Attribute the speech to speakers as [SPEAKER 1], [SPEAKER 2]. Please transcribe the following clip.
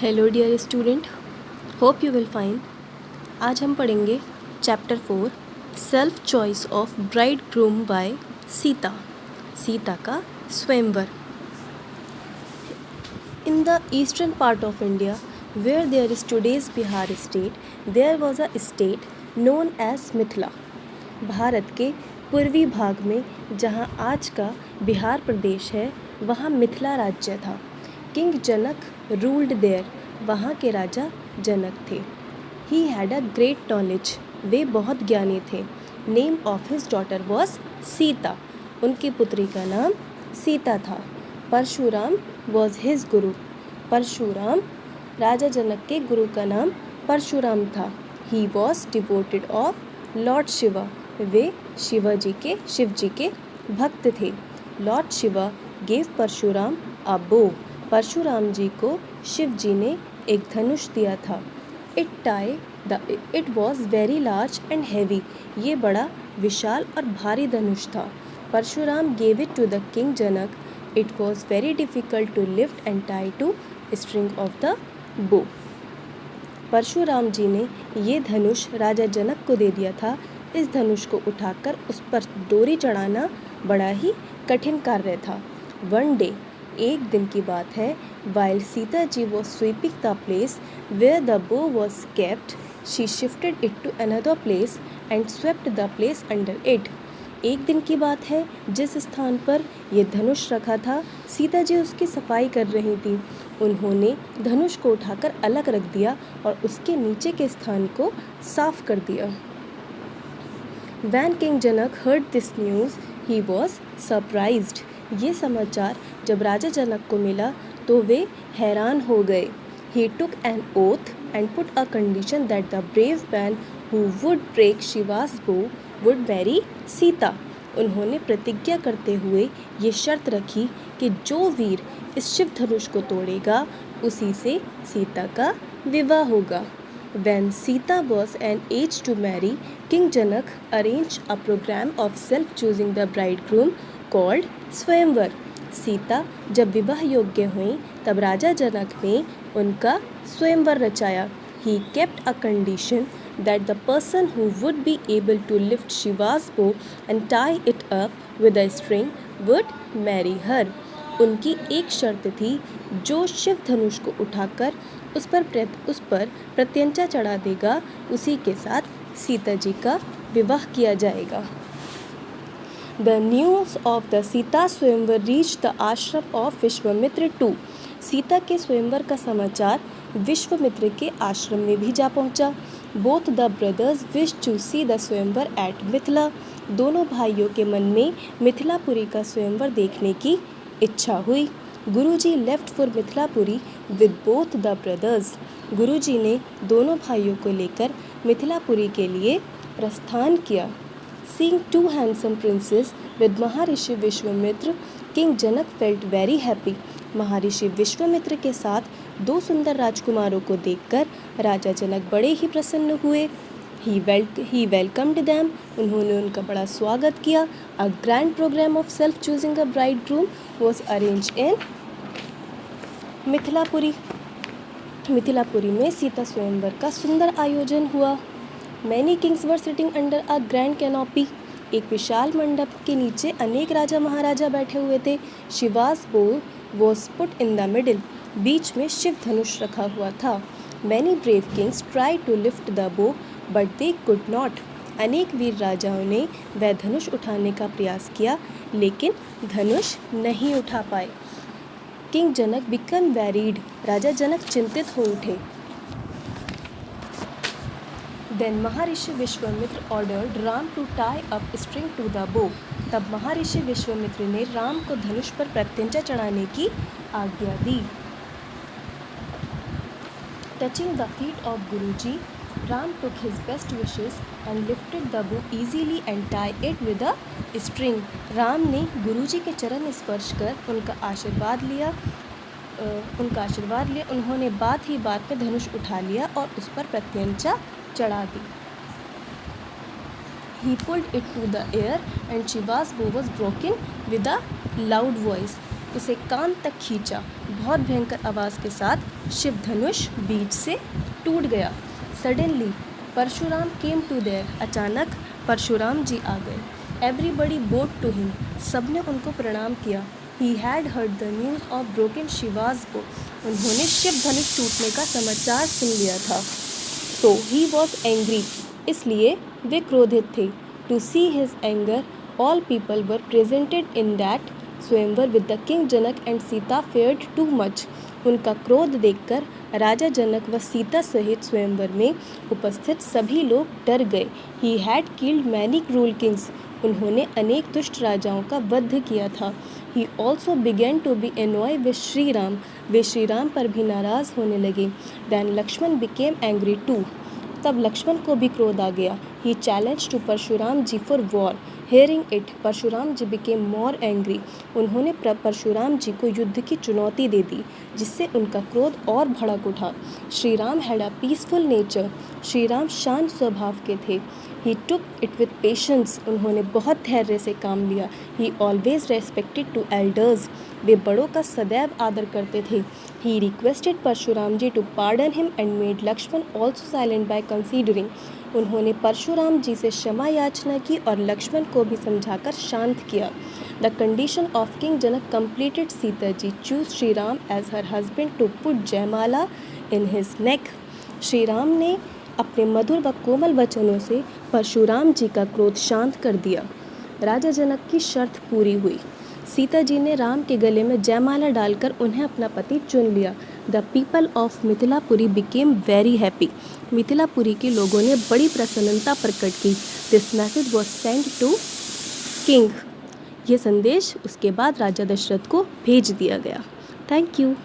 [SPEAKER 1] Hello dear student, hope you will fine. आज हम पढ़ेंगे chapter 4 self choice of bride groom by Sita. Sita का स्वयंवर। In the eastern part of India where there is today's Bihar state, there was a state known as Mithila. Bharat के पूर्वी भाग में जहाँ आज का बिहार प्रदेश है, वहाँ मिथिला राज्य था। किंग जनक रूल्ड देयर, वहाँ के राजा जनक थे। He had a great knowledge, वे बहुत ज्ञानी थे। Name of his daughter was Sita, उनकी पुत्री का नाम सीता था। परशुराम वॉज हिज गुरु, परशुराम राजा जनक के गुरु का नाम परशुराम था। He was devoted of lord Shiva, वे शिव जी के भक्त थे। Lord Shiva gave Parshuram a bow, Parshuram जी को शिव जी ने एक धनुष दिया था। It was very large and heavy, ये बड़ा विशाल और भारी धनुष था। Parashuram gave it to the king Janak, it was very difficult to lift and tie to string of the bow. Parshuram जी ने ये धनुष राजा जनक को दे दिया था। इस धनुष को उठाकर उस पर डोरी चढ़ाना बड़ा ही कठिन कार्य था। वन डे, एक दिन की बात है, while Sita ji was sweeping the place where the bow was kept, she shifted it to another place and swept the place under it. एक दिन की बात है, जिस स्थान पर यह धनुष रखा था, सीता जी उसकी सफाई कर रही थी। उन्होंने धनुष को उठाकर अलग रख दिया और उसके नीचे के स्थान को साफ कर दिया। When King Janak heard this news, he was surprised. ये समाचार जब राजा जनक को मिला तो वे हैरान हो गए। He took an oath and put a condition that the brave man who would break Shiva's bow would marry Sita. उन्होंने प्रतिज्ञा करते हुए ये शर्त रखी कि जो वीर इस शिव धनुष को तोड़ेगा उसी से सीता का विवाह होगा। When Sita was an age to marry, King Janak arranged a program of self-choosing the bridegroom called स्वयंवर। सीता जब विवाह योग्य हुई तब राजा जनक ने उनका स्वयंवर रचाया। He kept a condition that the person who would be able to lift Shiva's bow and tie it up with a string would marry her. उनकी एक शर्त थी, जो शिव धनुष को उठाकर उस पर प्रत्यंचा चढ़ा देगा उसी के साथ सीता जी का विवाह किया जाएगा। The news of the Sita स्वयंवर reached the आश्रम of विश्वामित्र too. सीता के स्वयंवर का समाचार विश्वामित्र के आश्रम में भी जा पहुंचा। Both the brothers wished to see the स्वयंवर at मिथिला. दोनों भाइयों के मन में मिथिलापुरी का स्वयंवर देखने की इच्छा हुई। गुरुजी left for Mithilapuri with both the brothers. गुरुजी ने दोनों भाइयों को लेकर मिथिलापुरी के लिए प्रस्थान किया। Seeing two handsome princes with Maharshi Vishwamitra, King Janak felt very happy. महर्षि विश्वामित्र के साथ दो सुंदर राजकुमारों को देखकर राजा जनक बड़े ही प्रसन्न हुए। He welcomed them. उन्होंने उनका बड़ा स्वागत किया। A grand program of self-choosing a bridegroom was arranged in Mithilapuri. Mithilapuri में सीता स्वयंवर का सुंदर आयोजन हुआ। Many kings were sitting under a grand canopy. एक विशाल मंडप के नीचे अनेक राजा महाराजा बैठे हुए थे। Shiva's bow was put in the middle. बीच में शिव धनुष रखा हुआ था। Many brave kings tried to lift the bow, but they could not. अनेक वीर राजाओं ने वह धनुष उठाने का प्रयास किया, लेकिन धनुष नहीं उठा पाए। King जनक became worried. राजा जनक चिंतित हो उठे। Then Maharshi Vishwamitra ordered Ram to tie up string to the bow. तब महर्षि विश्वामित्र ने राम को धनुष पर प्रत्यंचा चढ़ाने की आज्ञा दी। Touching the feet of Guruji, Ram took his best wishes and lifted the bow easily and tied it with a string. Ram ने गुरुजी के चरण स्पर्श कर उनका आशीर्वाद लिया। उन्होंने बात ही बात में धनुष उठा लिया और उस पर प्रत्यंचा चढ़ा दी। He pulled it to the air and Shiva's bow was broken with a loud voice. उसे कान तक खींचा। बहुत भयंकर आवाज़ के साथ शिव धनुष बीच से टूट गया। Suddenly Parashuram came to there, अचानक परशुराम जी आ गए। एवरीबडी बोट टू हिम, सब ने उनको प्रणाम किया। He had heard the news of broken Shiva's को, उन्होंने शिव धनुष टूटने का समाचार सुन लिया था। सो ही वॉज एंग्री, इसलिए वे क्रोधित थे। To see his anger all people were presented in that swayamvar with the king Janak and Sita feared too much. उनका क्रोध देखकर राजा जनक व सीता सहित स्वयंवर में उपस्थित सभी लोग डर गए। He had killed many cruel kings, उन्होंने अनेक दुष्ट राजाओं का वध किया था। He also began to be annoy with Shri Ram, वे श्री राम पर भी नाराज़ होने लगे। Then Lakshman became angry too, तब लक्ष्मण को भी क्रोध आ गया। He challenge to Parshuram ji for war, hearing it Parshuram ji became more angry, उन्होंने परशुराम जी को युद्ध की चुनौती दे दी, जिससे उनका क्रोध और भड़क उठा। Shri Ram had a peaceful nature, Shri Ram शांत स्वभाव के थे। He took it with patience, उन्होंने बहुत धैर्य से काम लिया। He always respected to elders, वे बड़ों का सदैव आदर करते थे। He requested Parshuram ji to pardon him and made Lakshman also silent by considering, उन्होंने परशुराम जी से क्षमा याचना की और लक्ष्मण को भी समझाकर शांत किया। The condition of king Janak completed Sita ji choose Shri Ram as her husband to put jaymala in his neck, Shri Ram ने अपने मधुर व कोमल वचनों से परशुराम जी का क्रोध शांत कर दिया। राजा जनक की शर्त पूरी हुई। सीता जी ने राम के गले में जयमाला डालकर उन्हें अपना पति चुन लिया। The people of Mithilapuri became very happy, Mithilapuri के लोगों ने बड़ी प्रसन्नता प्रकट की। This message was send to king, ये संदेश उसके बाद राजा दशरथ को भेज दिया गया। Thank you.